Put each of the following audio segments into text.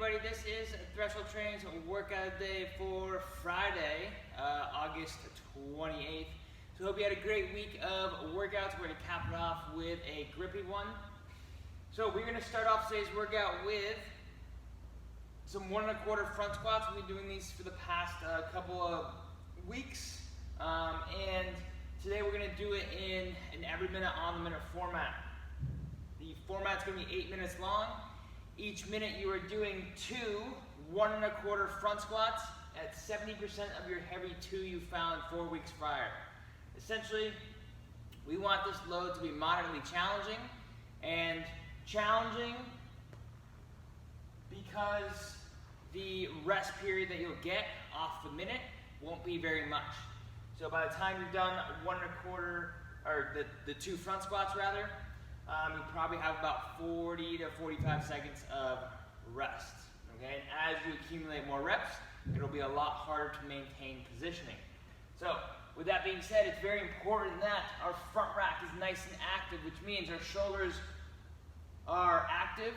everybody, this is Threshold Training's workout day for Friday, August 28th. So I hope you had a great week of workouts. We're going to cap it off with a grippy one. So we're going to start off today's workout with some 1 1/4 front squats. We've been doing these for the past couple of weeks. And today we're going to do it in an every minute on the minute format. The format's going to be 8 minutes long. Each minute you are doing 2 1 1/4 front squats at 70% of your heavy 2 you found 4 weeks prior. Essentially, we want this load to be moderately challenging, and challenging because the rest period that you'll get off the minute won't be very much. So by the time you're done 1 1/4, or the 2 front squats rather, you'll probably have about 40 to 45 seconds of rest. Okay, and as you accumulate more reps, it'll be a lot harder to maintain positioning. So with that being said, it's very important that our front rack is nice and active, which means our shoulders are active.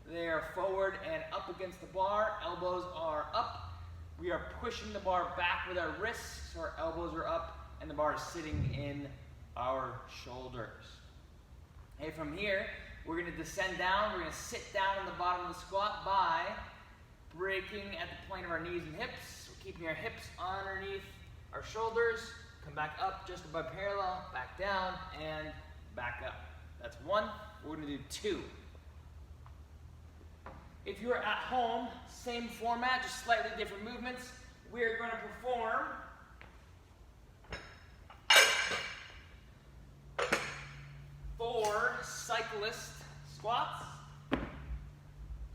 They are forward and up against the bar. Elbows are up. We are pushing the bar back with our wrists, so our elbows are up and the bar is sitting in our shoulders. Okay, from here, we're going to descend down. We're going to sit down in the bottom of the squat by breaking at the point of our knees and hips. So keeping our hips underneath our shoulders. Come back up just above parallel, back down, and back up. That's 1. We're going to do 2. If you're at home, same format, just slightly different movements. We're going to perform 4 cyclist squats.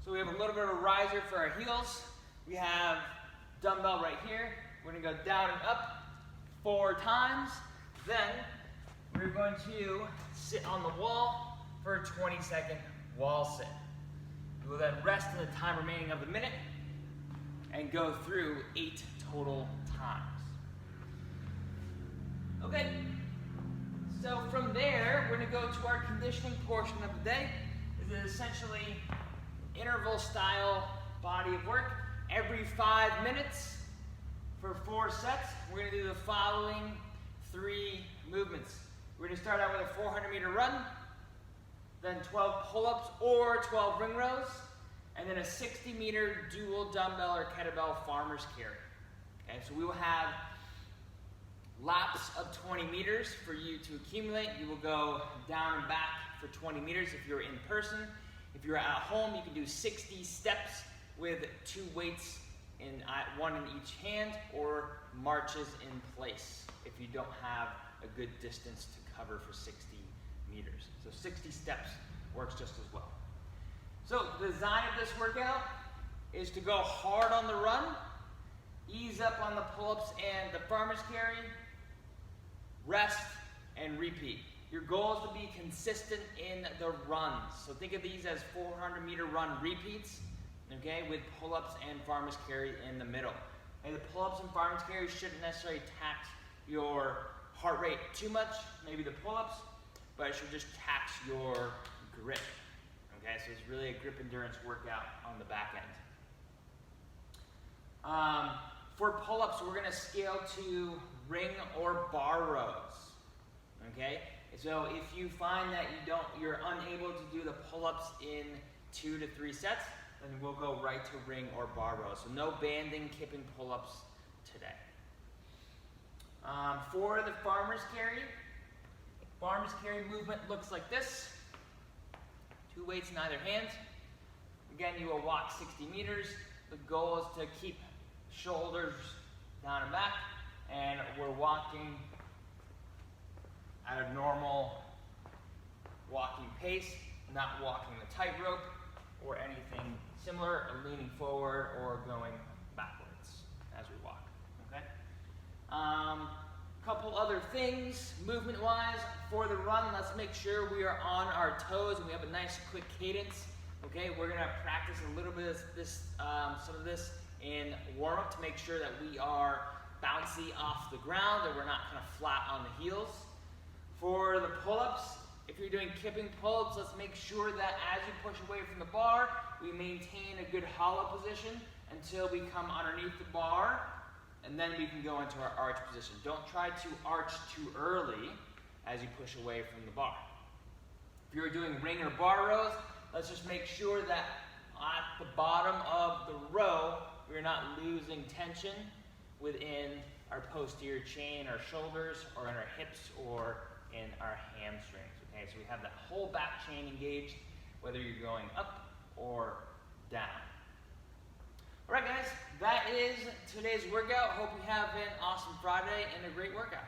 So we have a little bit of a riser for our heels. We have dumbbell right here. We're going to go down and up 4 times. Then we're going to sit on the wall for a 20-second wall sit. We will then rest in the time remaining of the minute and go through 8 total times. Okay. So from there, we're going to go to our conditioning portion of the day. This is essentially interval style body of work. Every 5 minutes for 4 sets, we're going to do the following 3 movements. We're going to start out with a 400-meter run, then 12 pull-ups or 12 ring rows, and then a 60-meter dual dumbbell or kettlebell farmer's carry. Okay, so we will have laps of 20 meters for you to accumulate. You will go down and back for 20 meters if you're in person. If you're at home, you can do 60 steps with 2 weights, one in each hand, or marches in place if you don't have a good distance to cover for 60 meters. So 60 steps works just as well. So the design of this workout is to go hard on the run, ease up on the pull-ups and the farmer's carry, rest, and repeat. Your goal is to be consistent in the runs. So think of these as 400-meter run repeats, okay, with pull-ups and farmer's carry in the middle. And the pull-ups and farmer's carry shouldn't necessarily tax your heart rate too much, maybe the pull-ups, but it should just tax your grip. Okay, so it's really a grip endurance workout on the back end. For pull-ups, we're going to scale to ring or bar rows. Okay, so if you find that you're unable to do the pull-ups in 2 to 3 sets, then we'll go right to ring or bar rows. So no banding, kipping pull-ups today. For the farmer's carry movement looks like this. 2 weights in either hand. Again, you will walk 60 meters. The goal is to keep shoulders down and back, and we're walking at a normal walking pace, not walking the tightrope or anything similar, or leaning forward or going backwards as we walk. Okay. Couple other things movement-wise for the run. Let's make sure we are on our toes and we have a nice quick cadence. Okay, we're gonna practice a little bit of this, some of this in warm-up to make sure that we are bouncy off the ground, that we're not kind of flat on the heels. For the pull-ups, if you're doing kipping pull-ups, let's make sure that as you push away from the bar, we maintain a good hollow position until we come underneath the bar, and then we can go into our arch position. Don't try to arch too early as you push away from the bar. If you're doing ring or bar rows, let's just make sure that at the bottom of the row, we're not losing tension within our posterior chain, our shoulders, or in our hips, or in our hamstrings. Okay, so we have that whole back chain engaged, whether you're going up or down. All right, guys, that is today's workout. Hope you have an awesome Friday and a great workout.